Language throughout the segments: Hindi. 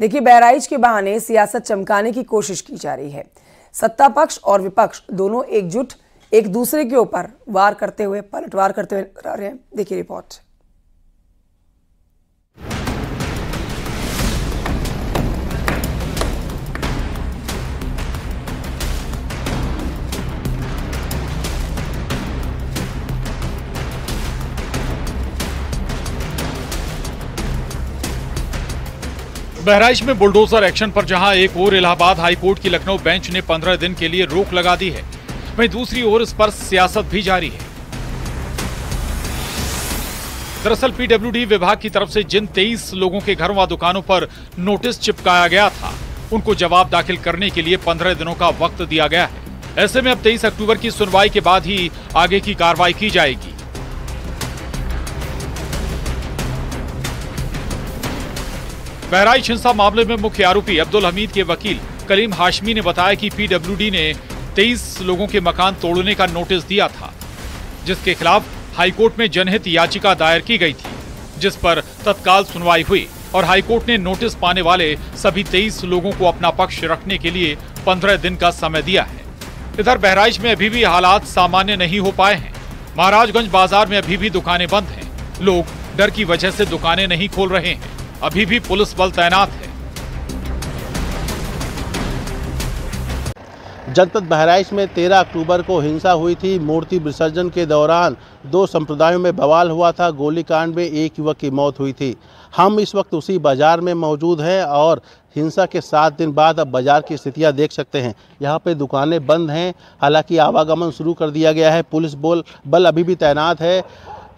देखिए, बहराइच के बहाने सियासत चमकाने की कोशिश की जा रही है। सत्ता पक्ष और विपक्ष दोनों एकजुट एक दूसरे के ऊपर पलटवार करते हुए आ रहे हैं। देखिए रिपोर्ट। बहराइच में बुलडोजर एक्शन पर जहां एक ओर इलाहाबाद हाईकोर्ट की लखनऊ बेंच ने 15 दिन के लिए रोक लगा दी है, वहीं दूसरी ओर इस पर सियासत भी जारी है। दरअसल पीडब्ल्यूडी विभाग की तरफ से जिन 23 लोगों के घरों व दुकानों पर नोटिस चिपकाया गया था, उनको जवाब दाखिल करने के लिए 15 दिनों का वक्त दिया गया है। ऐसे में अब 23 अक्टूबर की सुनवाई के बाद ही आगे की कार्रवाई की जाएगी। बहराइच हिंसा मामले में मुख्य आरोपी अब्दुल हमीद के वकील कलीम हाशमी ने बताया कि पीडब्ल्यूडी ने 23 लोगों के मकान तोड़ने का नोटिस दिया था, जिसके खिलाफ हाईकोर्ट में जनहित याचिका दायर की गई थी, जिस पर तत्काल सुनवाई हुई और हाईकोर्ट ने नोटिस पाने वाले सभी 23 लोगों को अपना पक्ष रखने के लिए 15 दिन का समय दिया है। इधर बहराइच में अभी भी हालात सामान्य नहीं हो पाए हैं। महाराजगंज बाजार में अभी भी दुकानें बंद हैं। लोग डर की वजह से दुकानें नहीं खोल रहे हैं। अभी भी पुलिस बल तैनात है। जनपद बहराइच में 13 अक्टूबर को हिंसा हुई थी। मूर्ति विसर्जन के दौरान 2 संप्रदायों में बवाल हुआ था। गोलीकांड में एक युवक की मौत हुई थी। हम इस वक्त उसी बाजार में मौजूद हैं और हिंसा के 7 दिन बाद अब बाजार की स्थितियां देख सकते हैं। यहाँ पे दुकानें बंद हैं, हालांकि आवागमन शुरू कर दिया गया है। पुलिस बल अभी भी तैनात है।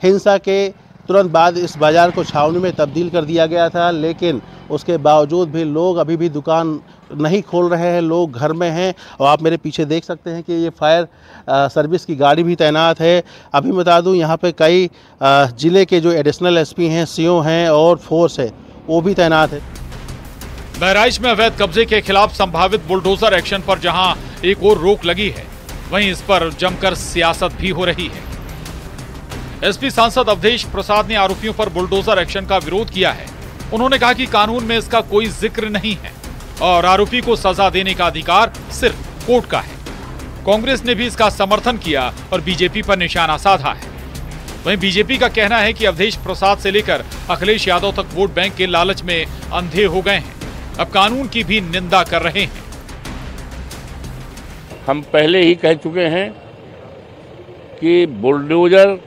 हिंसा के तुरंत बाद इस बाजार को छावनी में तब्दील कर दिया गया था, लेकिन उसके बावजूद भी लोग अभी भी दुकान नहीं खोल रहे हैं। लोग घर में हैं और आप मेरे पीछे देख सकते हैं कि ये फायर सर्विस की गाड़ी भी तैनात है। अभी बता दूं, यहाँ पे कई ज़िले के जो एडिशनल एसपी हैं, सीओ हैं और फोर्स है, वो भी तैनात है। बहराइच में अवैध कब्जे के खिलाफ संभावित बुलडोजर एक्शन पर जहां एक और रोक लगी है, वहीं इस पर जमकर सियासत भी हो रही है। एसपी सांसद अवधेश प्रसाद ने आरोपियों पर बुलडोजर एक्शन का विरोध किया है। उन्होंने कहा कि कानून में इसका कोई जिक्र नहीं है और आरोपी को सजा देने का अधिकार सिर्फ कोर्ट का है। कांग्रेस ने भी इसका समर्थन किया और बीजेपी पर निशाना साधा है। वहीं बीजेपी का कहना है कि अवधेश प्रसाद से लेकर अखिलेश यादव तक वोट बैंक के लालच में अंधे हो गए हैं, अब कानून की भी निंदा कर रहे हैं। हम पहले ही कह चुके हैं कि बुलडोजर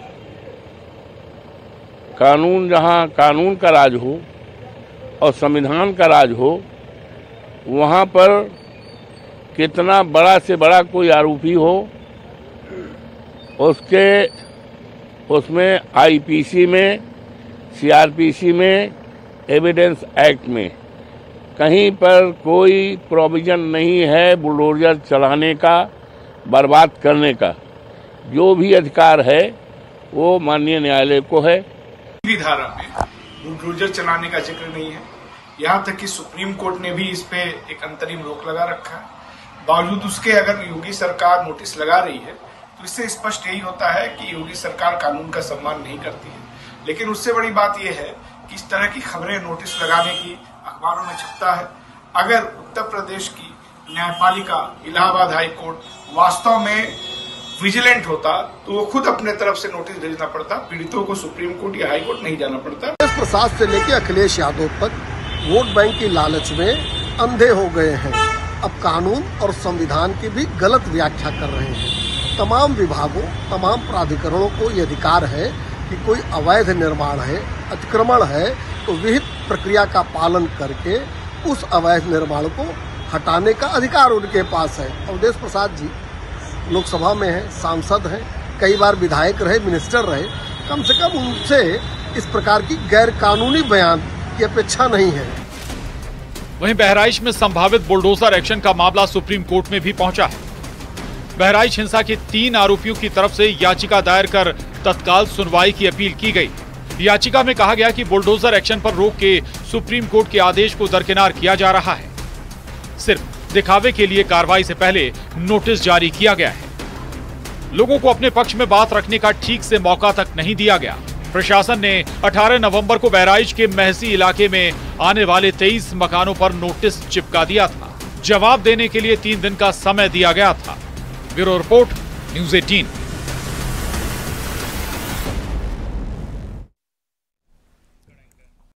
कानून, जहां कानून का राज हो और संविधान का राज हो, वहां पर कितना बड़ा से बड़ा कोई आरोपी हो, उसमें आईपीसी में, सीआरपीसी में, एविडेंस एक्ट में कहीं पर कोई प्रोविजन नहीं है बुलडोजर चलाने का, बर्बाद करने का। जो भी अधिकार है वो माननीय न्यायालय को है। धारा में बुलडोजर चलाने का जिक्र नहीं है। यहाँ तक कि सुप्रीम कोर्ट ने भी इस पे एक अंतरिम रोक लगा रखा है। बावजूद उसके अगर योगी सरकार नोटिस लगा रही है तो इससे स्पष्ट यही होता है कि योगी सरकार कानून का सम्मान नहीं करती है। लेकिन उससे बड़ी बात यह है कि इस तरह की खबरें नोटिस लगाने की अखबारों में छपता है। अगर उत्तर प्रदेश की न्यायपालिका, इलाहाबाद हाई कोर्ट वास्तव में विजिलेंट होता तो वो खुद अपने तरफ से नोटिस भेजना पड़ता। पीड़ितों को सुप्रीम कोर्ट या हाई कोर्ट नहीं जाना पड़ता। इस प्रसाद से लेकर अखिलेश यादव तक वोट बैंक की लालच में अंधे हो गए हैं। अब कानून और संविधान की भी गलत व्याख्या कर रहे हैं। तमाम विभागों, तमाम प्राधिकरणों को ये अधिकार है कि कोई अवैध निर्माण है, अतिक्रमण है, तो विहित प्रक्रिया का पालन करके उस अवैध निर्माण को हटाने का अधिकार उनके पास है। अवधेश प्रसाद जी लोकसभा में है, सांसद हैं, कई बार विधायक रहे, मिनिस्टर रहे, कम से कम उनसे इस प्रकार की गैर कानूनी बयान की अपेक्षा नहीं है। वहीं बहराइच में संभावित बुलडोजर एक्शन का मामला सुप्रीम कोर्ट में भी पहुंचा है। बहराइच हिंसा के 3 आरोपियों की तरफ से याचिका दायर कर तत्काल सुनवाई की अपील की गई। याचिका में कहा गया कि बुलडोजर एक्शन पर रोक के सुप्रीम कोर्ट के आदेश को दरकिनार किया जा रहा है। सिर्फ दिखावे के लिए कार्रवाई से पहले नोटिस जारी किया गया है। लोगों को अपने पक्ष में बात रखने का ठीक से मौका तक नहीं दिया गया। प्रशासन ने 18 नवंबर को बहराइच के महसी इलाके में आने वाले 23 मकानों पर नोटिस चिपका दिया था। जवाब देने के लिए 3 दिन का समय दिया गया था। Bureau report, news 18।